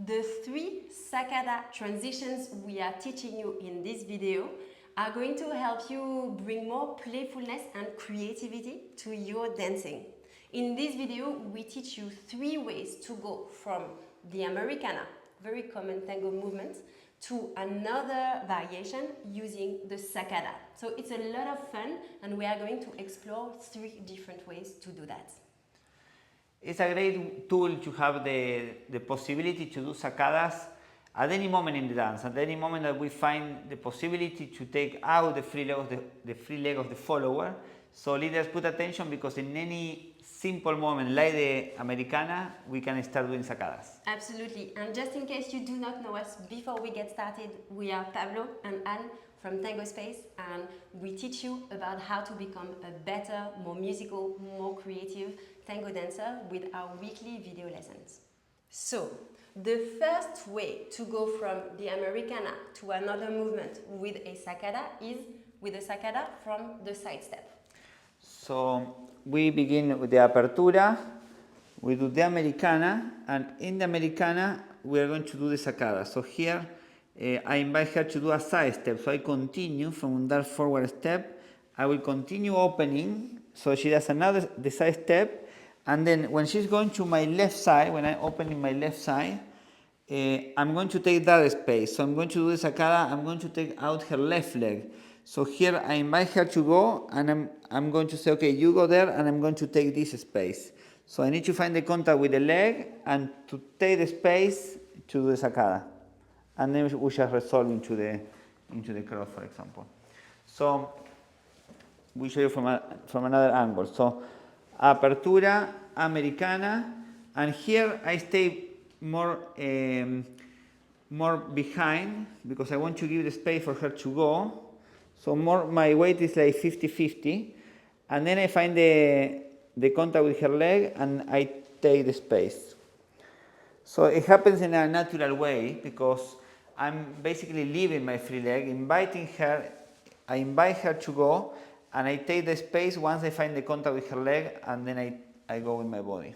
The 3 Sacada transitions we are teaching you in this video are going to help you bring more playfulness and creativity to your dancing. In this video, we teach you 3 ways to go from the Americana, very common tango movement, to another variation using the Sacada. So it's a lot of fun and we are going to explore 3 different ways to do that. It's a great tool to have the possibility to do sacadas at any moment in the dance, at any moment that we find the possibility to take out the free leg of the follower. So leaders, put attention, because in any simple moment like the Americana, we can start doing sacadas. Absolutely. And just in case you do not know us, before we get started, we are Pablo and Anne from Tango Space, and we teach you about how to become a better, more musical, more creative tango dancer with our weekly video lessons. So, the first way to go from the Americana to another movement with a Sacada is with a Sacada from the side step. So we begin with the apertura, we do the Americana, and in the Americana we are going to do the Sacada. So here I invite her to do a side step. So I continue from that forward step. I will continue opening. So she does the side step. And then when she's going to my left side, when I open in my left side, I'm going to take that space. So I'm going to do the Sacada. I'm going to take out her left leg. So here I invite her to go, and I'm going to say, okay, you go there, and I'm going to take this space. So I need to find the contact with the leg and to take the space to do the Sacada. And then we shall resolve into the cross, for example. So we show you from another angle. So apertura, Americana, and here I stay more behind because I want to give the space for her to go. So my weight is like 50-50, and then I find the contact with her leg and I take the space. So it happens in a natural way because I'm basically leaving my free leg, inviting her. I invite her to go, and I take the space once I find the contact with her leg, and then I go with my body.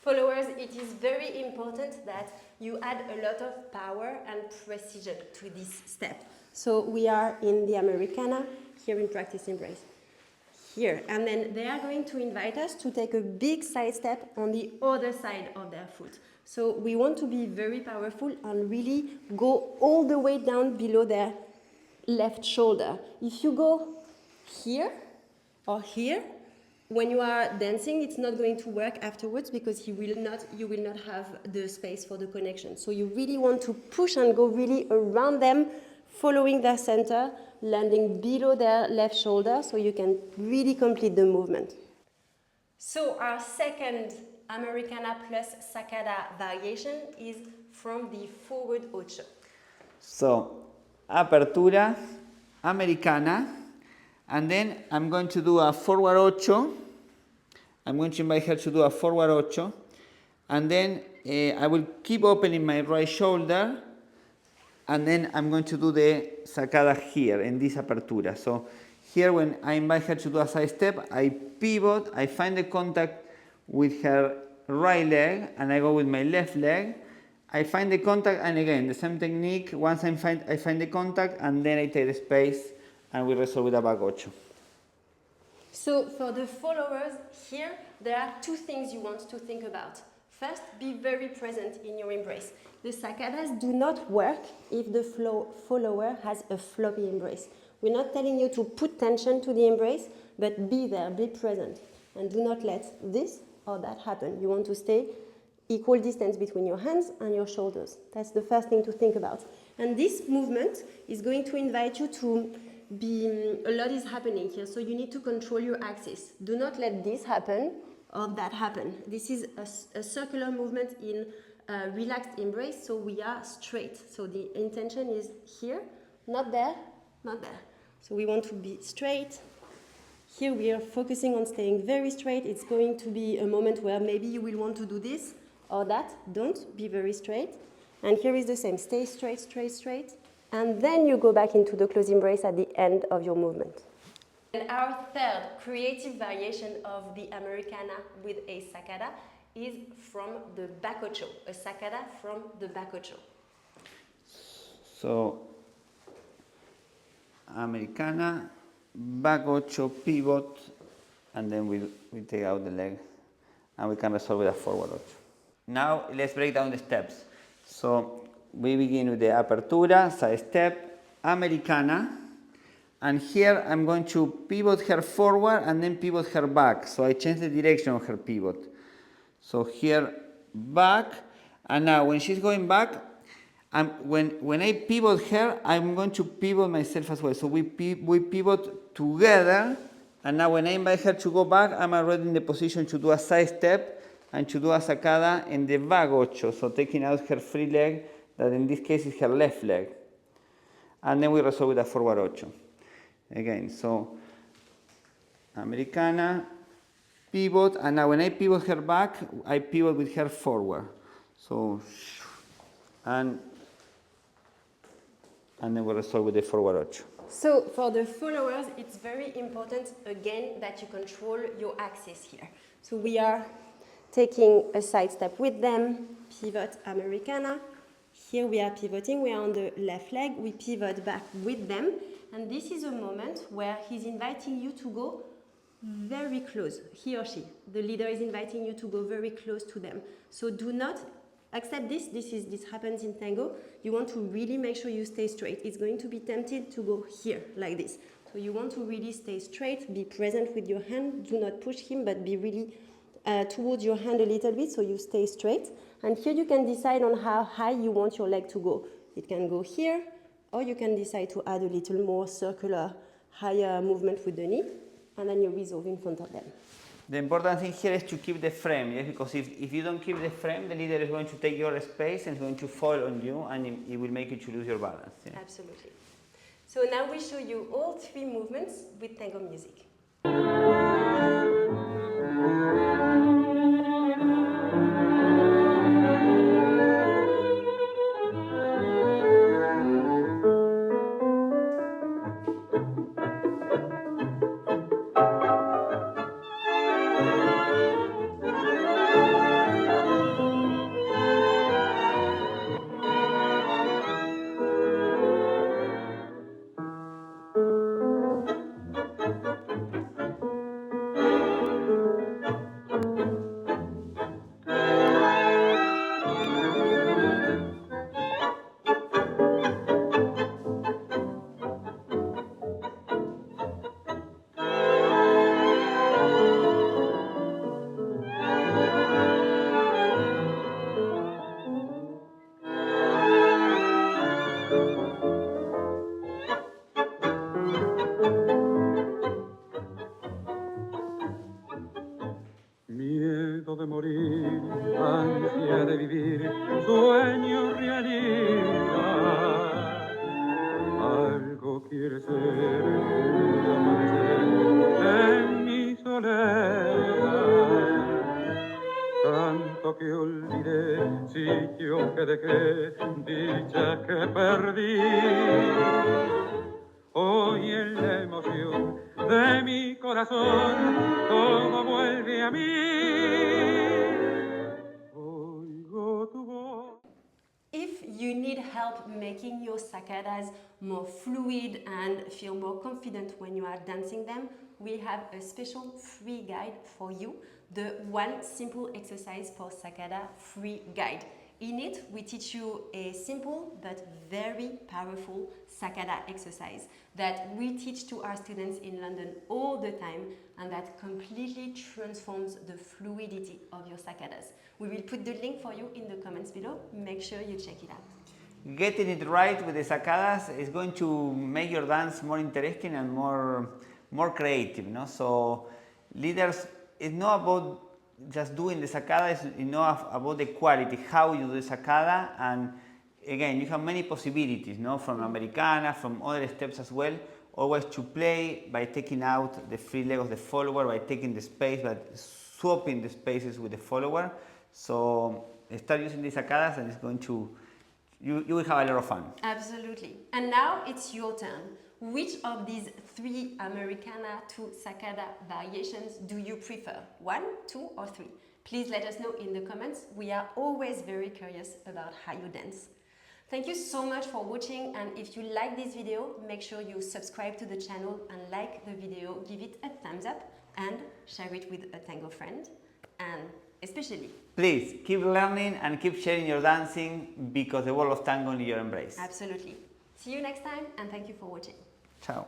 Followers, it is very important that you add a lot of power and precision to this step. So we are in the Americana, here in practice embrace. Here, and then they are going to invite us to take a big side step on the other side of their foot. So we want to be very powerful and really go all the way down below their left shoulder. If you go here or here, when you are dancing, it's not going to work afterwards because you will not have the space for the connection. So you really want to push and go really around them, following their center, landing below their left shoulder so you can really complete the movement. So our second Americana plus Sacada variation is from the forward ocho. So apertura, Americana, and then I'm going to do a forward ocho. I'm going to invite her to do a forward ocho, and then I will keep opening my right shoulder, and then I'm going to do the Sacada here in this apertura. So here, when I invite her to do a side step, I pivot, I find the contact with her right leg, and I go with my left leg. I find the contact, and again, the same technique. Once I find the contact, and then I take the space, and we resolve with a back ocho. So for the followers here, there are 2 things you want to think about. First, be very present in your embrace. The Sacadas do not work if the follower has a floppy embrace. We're not telling you to put tension to the embrace, but be there, be present, and do not let this or that happen. You want to stay equal distance between your hands and your shoulders. That's the first thing to think about. And this movement is going to invite you to a lot is happening here, so you need to control your axis. Do not let this happen or that happen. This is a circular movement in a relaxed embrace, so we are straight. So the intention is here, not there, not there. So we want to be straight. Here we are focusing on staying very straight. It's going to be a moment where maybe you will want to do this or that. Don't, be very straight. And here is the same, stay straight, straight, straight. And then you go back into the close embrace at the end of your movement. And our third creative variation of the Americana with a Sacada is from the back ocho, a sacada from the back ocho. So, Americana, back ocho, pivot, and then we take out the leg, and we can resolve with a forward ocho. Now let's break down the steps. So we begin with the apertura, side step, Americana, and here I'm going to pivot her forward and then pivot her back. So I change the direction of her pivot. So here, back, and now when she's going back, when I pivot her, I'm going to pivot myself as well. So we pivot together, and now when I invite her to go back, I'm already in the position to do a side step and to do a sacada in the back ocho, so taking out her free leg, that in this case is her left leg. And then we resolve with a forward ocho. Again, so Americana, pivot, and now when I pivot her back, I pivot with her forward. So, and then we resolve with the forward ocho. So for the followers, it's very important, again, that you control your axis here. So we are taking a side step with them, pivot Americana. Here we are pivoting, we are on the left leg, we pivot back with them. And this is a moment where he's inviting you to go very close, he or she. The leader is inviting you to go very close to them. So do not accept this. This happens in tango. You want to really make sure you stay straight. It's going to be tempted to go here, like this. So you want to really stay straight, be present with your hand. Do not push him, but be really towards your hand a little bit so you stay straight. And here you can decide on how high you want your leg to go. It can go here, or you can decide to add a little more circular, higher movement with the knee, and then you resolve in front of them. The important thing here is to keep the frame, yes? Because if you don't keep the frame, the leader is going to take your space and is going to fall on you, and it will make you to lose your balance. Yeah? Absolutely. So now we show you all three movements with tango music. Miedo de morir, ansia de vivir, sueño realidad. Algo quiere ser un amanecer en mi soledad. Tanto que olvidé, sitio que dejé, dicha que perdí. Hoy en la emoción de mi corazón todo vuelve a mí. Oigo tu voz. If you need help making your sacadas more fluid and feel more confident when you are dancing them, we have a special free guide for you, the One Simple Exercise for Sacada free guide. In it, we teach you a simple but very powerful Sacada exercise that we teach to our students in London all the time, and that completely transforms the fluidity of your Sacadas. We will put the link for you in the comments below. Make sure you check it out. Getting it right with the sacadas is going to make your dance more interesting and more creative, no? So leaders, it's not about just doing the sacada, it's about the quality, how you do the sacada, and again, you have many possibilities, no? From Americana, from other steps as well, always to play by taking out the free leg of the follower, by taking the space, by swapping the spaces with the follower. So start using the sacadas and it's going to, you will have a lot of fun. Absolutely. And now it's your turn. Which of these three Americana to Sacada variations do you prefer? 1, 2, or 3? Please let us know in the comments. We are always very curious about how you dance. Thank you so much for watching, and if you like this video, make sure you subscribe to the channel and like the video, give it a thumbs up and share it with a tango friend. And especially, please keep learning and keep sharing your dancing because the world of tango needs your embrace. Absolutely. See you next time, and thank you for watching. Ciao.